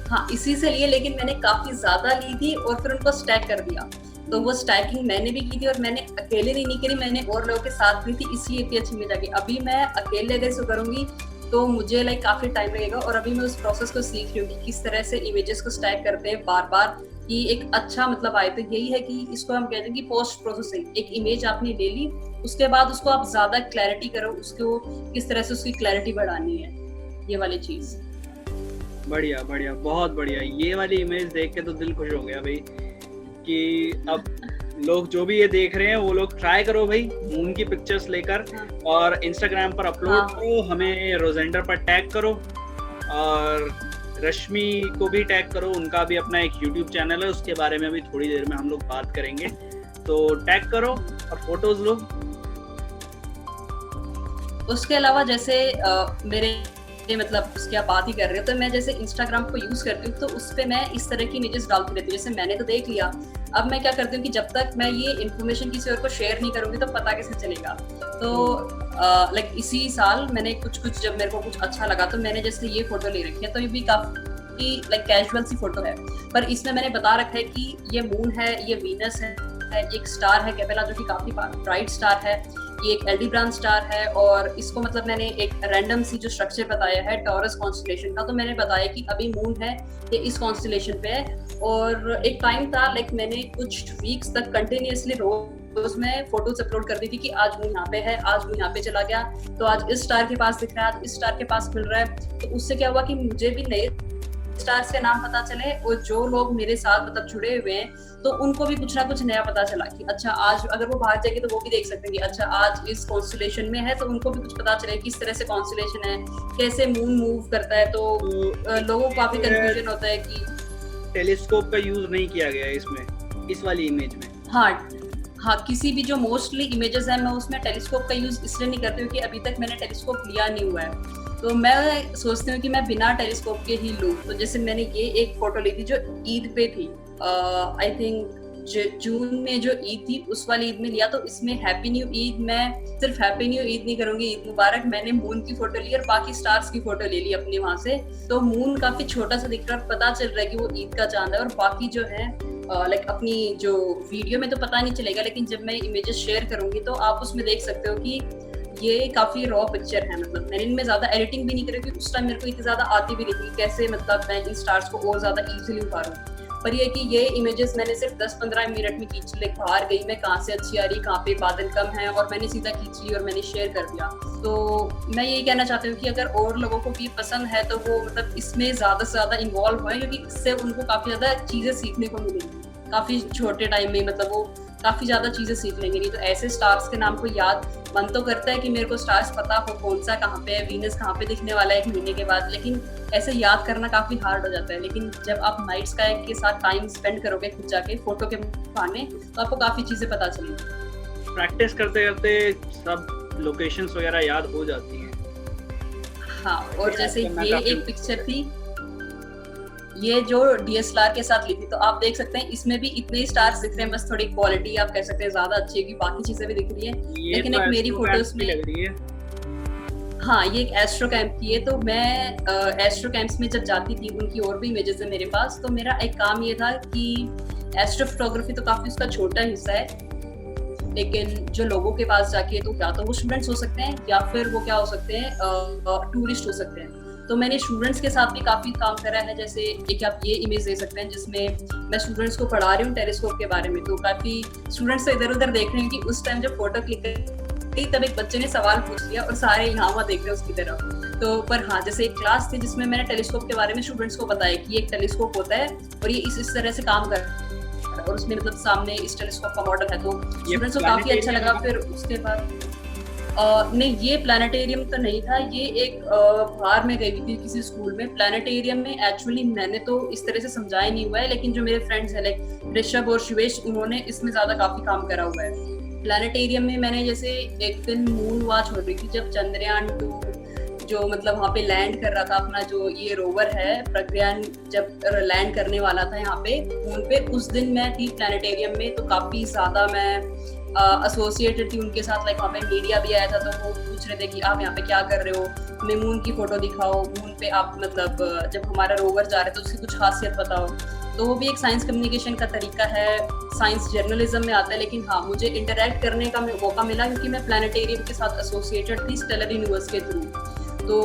Speaker 2: हाँ, इसी से लिए, लेकिन मैंने काफी ज्यादा ली थी और फिर उनको स्टैक कर दिया। तो वो स्टैकिंग मैंने भी की थी और मैंने अकेले नहीं करी, मैंने और लोगों के साथ की थी, इसलिए इतनी अच्छी इमेज आ गई। अभी मैं अकेले अगर इसको करूंगी तो मुझे लाइक काफी टाइम लगेगा, और अभी मैं उस प्रोसेस को सीख रही हूँ कि किस तरह से इमेजेस को स्टैक करते हैं बार बार, कि एक अच्छा मतलब आए। तो यही है कि इसको हम कहते हैं कि पोस्ट प्रोसेसिंग। एक इमेज आपने ले ली, उसके बाद उसको आप ज्यादा क्लैरिटी करो, उसको किस तरह से उसकी क्लैरिटी बढ़ानी है, ये वाली चीज।
Speaker 1: बढ़िया बढ़िया, बहुत बढ़िया। ये वाली इमेज देख के तो दिल खुश हो गया भाई, कि अब लोग जो भी ये देख रहे हैं वो लोग ट्राई करो भाई, मून की पिक्चर्स लेकर और इंस्टाग्राम पर अपलोड करो, हमें रोजेंडर पर टैग करो और रश्मि को भी टैग करो। उनका भी अपना एक यूट्यूब चैनल है, उसके बारे में भी थोड़ी देर में हम लोग बात करेंगे। तो टैग करो और फोटोज लो।
Speaker 2: उसके अलावा जैसे मेरे मतलब उसकी आप बात ही कर रहे हो, तो मैं जैसे इंस्टाग्राम को यूज करती हूँ, तो उस पे मैं इस तरह की इमेजेस डालती रहती हूँ। जैसे मैंने तो देख लिया, अब मैं क्या करती हूँ कि जब तक मैं ये इन्फॉर्मेशन किसी और को शेयर नहीं करूंगी तो पता कैसे चलेगा। तो लाइक इसी साल मैंने कुछ जब मेरे को कुछ अच्छा लगा, तो मैंने जैसे ये फोटो ले रखी है, तो ये भी काफी लाइक कैजुअल सी फोटो है, पर इसमें मैंने बता रखा है कि ये मून है, ये वीनस है, एक स्टार है कैपेला जो कि काफी ब्राइट स्टार है, ये एक एल्डीब्रान स्टार है, और इसको मतलब मैंने एक रैंडम सी जो स्ट्रक्चर बताया है टॉरस कॉन्स्टेलेशन का, तो मैंने बताया कि अभी मून है ये इस कॉन्स्टेलेशन पे है। और एक टाइम था लाइक मैंने कुछ वीक्स तक कंटिन्यूअसली रोज में फोटोज अपलोड कर दी थी कि आज मून यहाँ पे है, आज मून यहाँ पे चला गया, तो आज इस स्टार के पास दिख रहा है, आज इस स्टार के पास मिल रहा है। तो उससे क्या हुआ कि मुझे भी नए स्टार्स के नाम पता चले, और जो लोग मेरे साथ मतलब जुड़े हुए हैं तो उनको भी कुछ ना कुछ नया पता चला कि अच्छा आज अगर वो बाहर जाएंगे तो वो भी देख सकते हैं कि अच्छा आज इस कॉन्स्टेलेशन में है, तो उनको भी कुछ पता चले किस तरह से कॉन्स्टेलेशन है, कैसे मून मूव करता है। तो लोगों को काफी कंफ्यूजन होता है कि
Speaker 1: टेलीस्कोप का यूज नहीं किया गया इसमें, इस वाली इमेज में।
Speaker 2: हाँ, किसी भी जो मोस्टली इमेजेस हैं मैं उसमें टेलीस्कोप का यूज इसलिए नहीं करती हूँ कि अभी तक मैंने टेलीस्कोप लिया नहीं हुआ है, तो मैं सोचती हूँ कि मैं बिना टेलीस्कोप के ही लूँ। तो जैसे मैंने ये एक फोटो ली थी जो ईद पे थी, आई थिंक जून में जो ईद थी उस वाली ईद में लिया, तो इसमें हैप्पी न्यू ईद, मैं सिर्फ हैप्पी न्यू ईद नहीं करूंगी, ईद मुबारक। मैंने मून की फोटो ली और बाकी स्टार्स की फोटो ले ली अपनी वहां से, तो मून काफी छोटा सा दिख रहा है, पता चल रहा है कि वो ईद का चांद है। और बाकी जो है लाइक अपनी जो वीडियो में तो पता नहीं चलेगा, लेकिन जब मैं इमेजेस शेयर करूंगी तो आप उसमें देख सकते हो कि ये काफी रॉ पिक्चर है। मतलब मैंने इनमें ज्यादा एडिटिंग भी नहीं करी क्योंकि उस टाइम मेरे को इतनी ज्यादा आती भी नहीं थी कैसे मतलब मैं इन स्टार्स को और ज्यादा इजीली उतारूं। पर ये कि ये इमेजेस मैंने सिर्फ 10-15 मिनट में खींच ले, बाहर गई मैं कहाँ से अच्छी आ रही, कहाँ पे बादल कम है, और मैंने सीधा खींच ली और मैंने शेयर कर दिया। तो मैं यही कहना चाहती हूँ कि अगर और लोगों को भी पसंद है तो वो मतलब इसमें ज्यादा से ज्यादा इन्वॉल्व हुए, क्योंकि इससे उनको काफी ज्यादा चीजें सीखने को मिलेंगी काफी छोटे टाइम में, मतलब वो काफी ज्यादा चीजें सीख लेंगे। नहीं तो ऐसे स्टार्स के नाम को याद मन तो करता है कि मेरे को स्टार्स पता हो कौन सा कहाँ पे है, वीनस कहाँ पे दिखने वाला है 1 महीने के बाद, लेकिन ऐसे याद करना काफी हार्ड हो जाता है। लेकिन जब आप नाइट स्काई के साथ टाइम स्पेंड करोगे खुद जाके फोटो के बहाने, तो आपको काफी चीजें पता चलेंगी।
Speaker 1: प्रैक्टिस करते करते सब लोकेशंस वगैरह याद हो जाती हैं।
Speaker 2: हाँ, और जैसे ये एक पिक्चर थी, ये जो DSLR के साथ ली थी, तो आप देख सकते हैं इसमें भी इतने स्टार्स दिख रहे हैं, बस थोड़ी क्वालिटी आप कह सकते हैं ज्यादा अच्छी है कि बाकी चीजें भी दिख रही है, लेकिन
Speaker 1: तो
Speaker 2: एक मेरी फोटोज में
Speaker 1: लग रही है।
Speaker 2: हाँ, ये एक एस्ट्रो कैंप की है। तो मैं एस्ट्रो कैंप्स में जब जाती थी, उनकी और भी इमेजेस है मेरे पास, तो मेरा एक काम ये था कि एस्ट्रो फोटोग्राफी तो काफी उसका छोटा हिस्सा है, लेकिन जो लोगों के पास जाके, तो क्या तो वो स्टूडेंट्स हो सकते हैं या फिर वो क्या हो सकते हैं, टूरिस्ट हो सकते हैं। तो मैंने स्टूडेंट्स के साथ भी काफी काम करा है। जैसे एक आप ये इमेज दे सकते हैं जिसमें मैं स्टूडेंट्स को पढ़ा रही हूँ टेलीस्कोप के बारे में। तो काफी स्टूडेंट्स तो इधर उधर देख रहे हैं कि उस टाइम जब फोटो क्लिक करी तब एक बच्चे ने सवाल पूछ लिया और सारे यहाँ वहाँ देख रहे हैं उसकी तरफ। तो पर हाँ, जैसे एक क्लास थी जिसमें मैंने टेलीस्कोप के बारे में स्टूडेंट्स को बताया कि ये एक टेलीस्कोप होता है और ये इस तरह से काम कर रहा है, और उसमें मतलब सामने इस टेलीस्कोप का मॉडल है। तो स्टूडेंट्स को काफी अच्छा लगा। फिर उसके बाद नहीं, ये प्लानिटेरियम तो नहीं था, ये एक बाहर में गई थी किसी स्कूल में। प्लानिटेरियम में एक्चुअली मैंने तो इस तरह से समझाया नहीं हुआ है, लेकिन जो मेरे फ्रेंड्स हैं लाइक ऋषभ और शिवेश, उन्होंने इसमें ज्यादा काफी काम करा हुआ है। प्लानिटेरियम में मैंने जैसे एक दिन मून वॉच हो रही थी जब चंद्रयान 2 जो मतलब वहाँ पे लैंड कर रहा था, अपना जो ये रोवर है प्रज्ञान जब लैंड करने वाला था यहाँ पे मून पे, उस दिन मैं थी प्लानिटेरियम में। तो काफी ज्यादा मैं एसोसिएटेड थी उनके साथ। लाइक वहाँ पे मीडिया भी आया था, तो वो पूछ रहे थे कि आप यहाँ पे क्या कर रहे हो, हमें मून की फोटो दिखाओ, मून पे आप मतलब जब हमारा रोवर जा रहा है तो उसकी कुछ खासियत बताओ। तो वो भी एक साइंस कम्युनिकेशन का तरीका है, साइंस जर्नलिज्म में आता है। लेकिन हाँ, मुझे इंटरेक्ट करने का मौका मिला क्योंकि मैं प्लानिटेरियम के साथ एसोसिएटेड थी स्टेलर यूनिवर्स के थ्रू। तो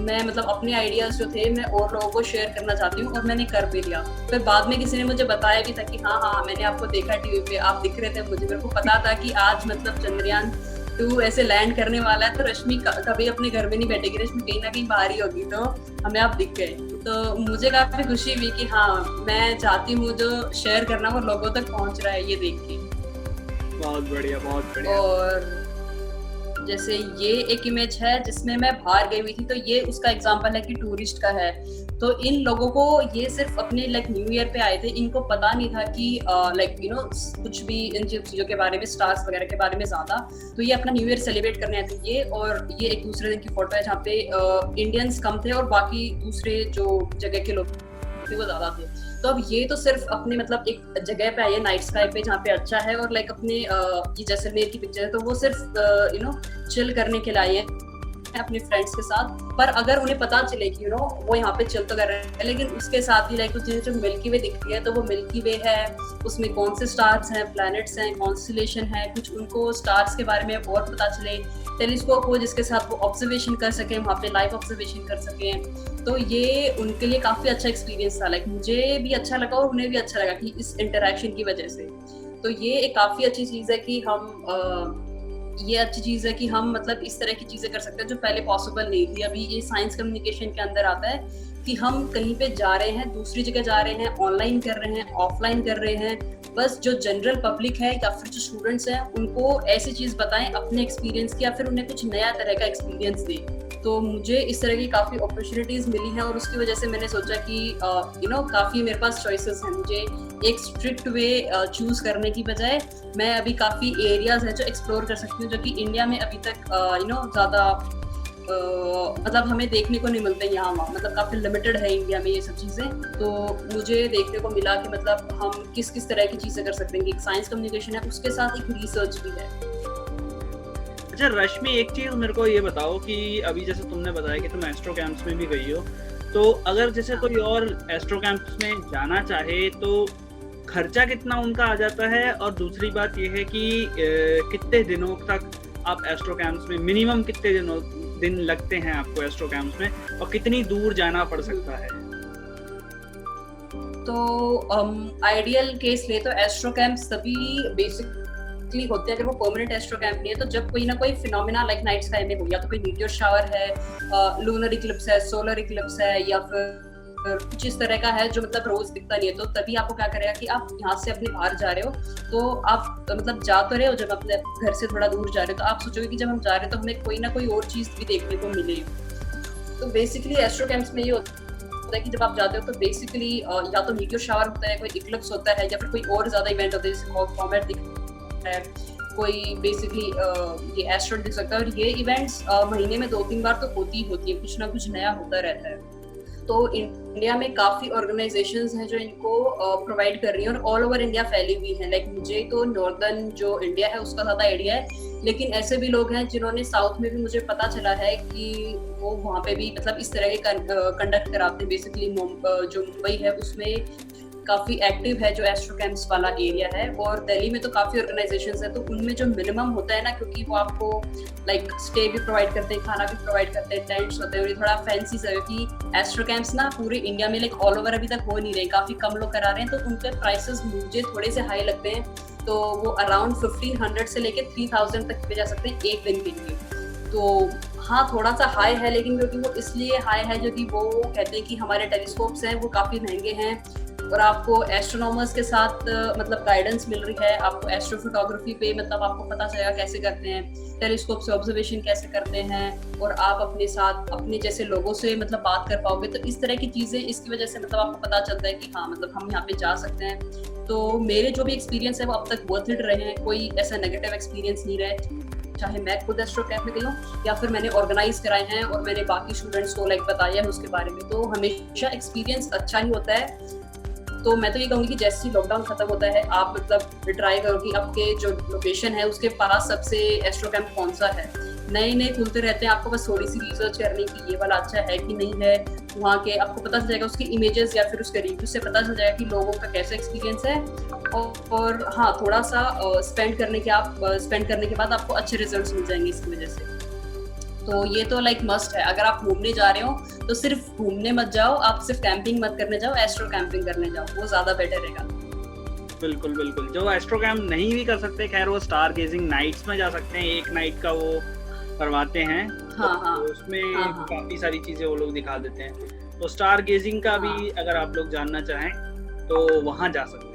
Speaker 2: मैं मतलब अपने आइडियाज जो थे मैं और लोगों को शेयर करना चाहती हूँ, और मैंने कर भी लिया। फिर बाद में किसी ने मुझे बताया भी था कि हाँ हाँ, मैंने आपको देखा टीवी पे, आप दिख रहे थे मुझे, मेरे को पता था कि आज मतलब चंद्रयान 2 ऐसे लैंड करने वाला है, तो रश्मि कभी अपने घर में नहीं बैठेगी, रश्मि कहीं ना कहीं बाहर ही होगी, तो हमें आप दिख गए। तो मुझे काफी खुशी हुई कि हाँ, मैं चाहती हूँ जो शेयर करना वो लोगों तक पहुँच रहा है ये देख के।
Speaker 1: बहुत बढ़िया, बहुत बढ़िया।
Speaker 2: और जैसे ये एक इमेज है जिसमें मैं बाहर गई हुई थी, तो ये उसका एग्जांपल है कि टूरिस्ट का है। तो इन लोगों को ये सिर्फ अपने लाइक न्यू ईयर पे आए थे, इनको पता नहीं था कि लाइक यू नो कुछ भी इन चीजों के बारे में, स्टार्स वगैरह के बारे में ज्यादा। तो ये अपना न्यू ईयर सेलिब्रेट करने आए थे ये, और ये एक दूसरे दिन की फोटो है जहाँ पे इंडियंस कम थे और बाकी दूसरे जो जगह के लोग थे वो ज्यादा थे। तो अब ये तो सिर्फ अपने मतलब एक जगह पे आई है नाइट स्काई पे जहाँ पे अच्छा है, और लाइक अपने ये जैसलमेर की पिक्चर है, तो वो सिर्फ यू नो चिल करने के लिए आई है अपने फ्रेंड्स के साथ। पर अगर उन्हें पता चले कि यू नो वो यहाँ पे चिल तो कर रहे हैं, लेकिन उसके साथ ही लाइक जो मिल्की वे दिखती है, तो वो मिल्की वे है, उसमें कौन से स्टार्स हैं, प्लैनेट्स हैं, कॉन्स्टेलेशन है, कुछ उनको स्टार्स के बारे में और पता चले, टेलीस्कोप हो जिसके साथ वो ऑब्जर्वेशन कर सकें, वहाँ पे लाइव ऑब्जर्वेशन कर सकें। तो ये उनके लिए काफी अच्छा एक्सपीरियंस था। लाइक मुझे भी अच्छा लगा और उन्हें भी अच्छा लगा कि इस इंटरेक्शन की वजह से। तो ये एक काफी अच्छी चीज है कि हम ये अच्छी चीज है कि हम मतलब इस तरह की चीजें कर सकते हैं जो पहले पॉसिबल नहीं थी। अभी ये साइंस कम्युनिकेशन के अंदर आता है कि हम कहीं पे जा रहे हैं, दूसरी जगह जा रहे हैं, ऑनलाइन कर रहे हैं, ऑफलाइन कर रहे हैं, बस जो जनरल पब्लिक है या फिर जो स्टूडेंट्स हैं उनको ऐसी चीज बताएं अपने एक्सपीरियंस की, या फिर उन्हें कुछ नया तरह का एक्सपीरियंस दें। तो मुझे इस तरह की काफी अपॉर्चुनिटीज मिली हैं, और उसकी वजह से मैंने सोचा कि यू नो काफी मेरे पास चॉइसेस हैं। मुझे एक स्ट्रिक्ट वे चूज करने की बजाय मैं अभी काफी एरियाज है जो एक्सप्लोर कर सकती हूँ, जो कि इंडिया में अभी तक यू नो ज्यादा मतलब हमें देखने को नहीं मिलते यहाँ वहाँ, मतलब काफी लिमिटेड है इंडिया में ये सब चीजें। तो मुझे देखने को मिला कि मतलब हम किस किस तरह की चीजें कर सकते हैं। एक साइंस कम्युनिकेशन है, उसके साथ एक रिसर्च भी है।
Speaker 1: अच्छा रश्मि, एक चीज मेरे को ये बताओ कि अभी जैसे तुमने बताया कि तुम एस्ट्रो कैंप्स में भी गई हो, तो अगर जैसे कोई और एस्ट्रो कैंप्स में जाना चाहे तो खर्चा कितना उनका आ जाता है, और दूसरी बात ये है कि कितने दिनों तक आप एस्ट्रो कैंप्स में, मिनिमम कितने दिन लगते हैं आपको एस्ट्रो कैंप्स में, और कितनी दूर जाना पड़ सकता है?
Speaker 2: तो आइडियल केस ले तो एस्ट्रो कैंप्स तभी बेसिकली होते हैं अगर वो परमानेंट एस्ट्रो कैंप नहीं है, तो जब कोई ना कोई फिनोमेना लाइक नाइट स्काई में हो, या तो कोई मीटियोर शावर है, लूनर इक्लिप्स है, सोलर इक्लिप्स है, या फिर कुछ इस तरह का है जो मतलब रोज दिखता नहीं है, तो तभी आपको क्या करेगा कि आप यहाँ से अपने बाहर जा रहे हो, तो आप मतलब जा तो रहे हो, जब अपने घर से थोड़ा दूर जा रहे हो तो आप सोचोगे कि जब हम जा रहे हैं तो हमें कोई ना कोई और चीज भी देखने को मिले। तो बेसिकली एस्ट्रो कैंप्स में ये होता है कि जब आप जाते हो तो बेसिकली या तो मीटियोर शावर होता है, कोई इक्लिप्स होता है, या फिर कोई और ज्यादा इवेंट होता है जैसे कॉमेट दिखता है, कोई बेसिकली ये एस्ट्रॉइड दिख सकता है। और ये इवेंट्स महीने में 2-3 बार तो होती ही होती है, कुछ ना कुछ नया होता रहता है। तो इंडिया में काफी ऑर्गेनाइजेशंस हैं जो इनको प्रोवाइड कर रही हैं और ऑल ओवर इंडिया फैली हुई है। लाइक मुझे तो नॉर्दर्न जो इंडिया है उसका ज्यादा आइडिया है, लेकिन ऐसे भी लोग हैं जिन्होंने साउथ में भी, मुझे पता चला है कि वो वहाँ पे भी मतलब इस तरह के कंडक्ट कराते हैं। बेसिकली जो मुंबई है उसमें काफी एक्टिव है जो एस्ट्रो कैंप्स वाला एरिया है, और दिल्ली में तो काफी ऑर्गेनाइजेशंस है। तो उनमें जो मिनिमम होता है ना, क्योंकि वो आपको लाइक स्टे भी प्रोवाइड करते हैं, खाना भी प्रोवाइड करते हैं, टेंट्स होते हैं, और ये थोड़ा फैंसी सा है कि एस्ट्रो कैंप्स ना पूरे इंडिया में लाइक ऑल ओवर अभी तक हो नहीं रहे, काफी कम लोग करा रहे हैं, तो उनके प्राइसेस मुझे थोड़े से हाई लगते हैं। तो वो अराउंड 1500 से लेके 3000 तक पे जा सकते हैं एक दिन के लिए। तो हाँ, थोड़ा सा हाई है, लेकिन क्योंकि वो इसलिए हाई है क्योंकि वो कहते हैं कि हमारे टेलीस्कोप्स हैं वो काफी महंगे हैं, और आपको एस्ट्रोनॉमर्स के साथ मतलब गाइडेंस मिल रही है, आपको एस्ट्रोफोटोग्राफी पे मतलब आपको पता चलेगा कैसे करते हैं, टेलीस्कोप से ऑब्जर्वेशन कैसे करते हैं, और आप अपने साथ अपने जैसे लोगों से मतलब बात कर पाओगे। तो इस तरह की चीजें, इसकी वजह से मतलब आपको पता चलता है कि हाँ मतलब हम यहाँ पे जा सकते हैं। तो मेरे जो भी एक्सपीरियंस है वो अब तक वर्थ इट रहे हैं, कोई ऐसा नेगेटिव एक्सपीरियंस नहीं रहे, चाहे मैं खुद एस्ट्रो कैंप में गई हूँ या फिर मैंने ऑर्गेनाइज कराए हैं और मैंने बाकी स्टूडेंट्स को लाइक बताया है उसके बारे में। तो हमेशा एक्सपीरियंस अच्छा ही होता है। तो मैं तो ये कहूँगी कि जैसे ही लॉकडाउन खत्म होता है, आप मतलब ट्राई करो कि आपके जो लोकेशन है उसके पास सबसे एस्ट्रो कैंप कौन सा है। नए नए खुलते रहते हैं, आपको बस थोड़ी सी रिसर्च करनी कि ये वाला अच्छा है कि नहीं है। वहाँ के आपको पता चल जाएगा, उसकी इमेजेस या फिर उसके रिव्यू से पता चल जाएगा कि लोगों का कैसा एक्सपीरियंस है। और हाँ, थोड़ा सा स्पेंड करने के बाद आपको अच्छे रिजल्ट्स मिल जाएंगे इसकी वजह से। तो ये तो लाइक मस्ट है। अगर आप घूमने जा रहे हो तो सिर्फ घूमने मत जाओ, आप सिर्फ कैंपिंग मत करने जाओ, एस्ट्रो कैंपिंग करने जाओ, वो ज्यादा बेटर रहेगा।
Speaker 1: बिल्कुल बिल्कुल। जो एस्ट्रो कैंप नहीं भी कर सकते, खैर वो स्टार गेजिंग नाइट्स में जा सकते हैं, एक नाइट का वो करवाते हैं।
Speaker 2: हाँ,
Speaker 1: तो
Speaker 2: हाँ,
Speaker 1: उसमें
Speaker 2: हाँ, हाँ,
Speaker 1: काफी सारी चीजें वो लोग दिखा देते हैं। तो स्टार गेजिंग का भी
Speaker 2: हाँ,
Speaker 1: अगर आप लोग जानना चाहें तो वहां जा सकते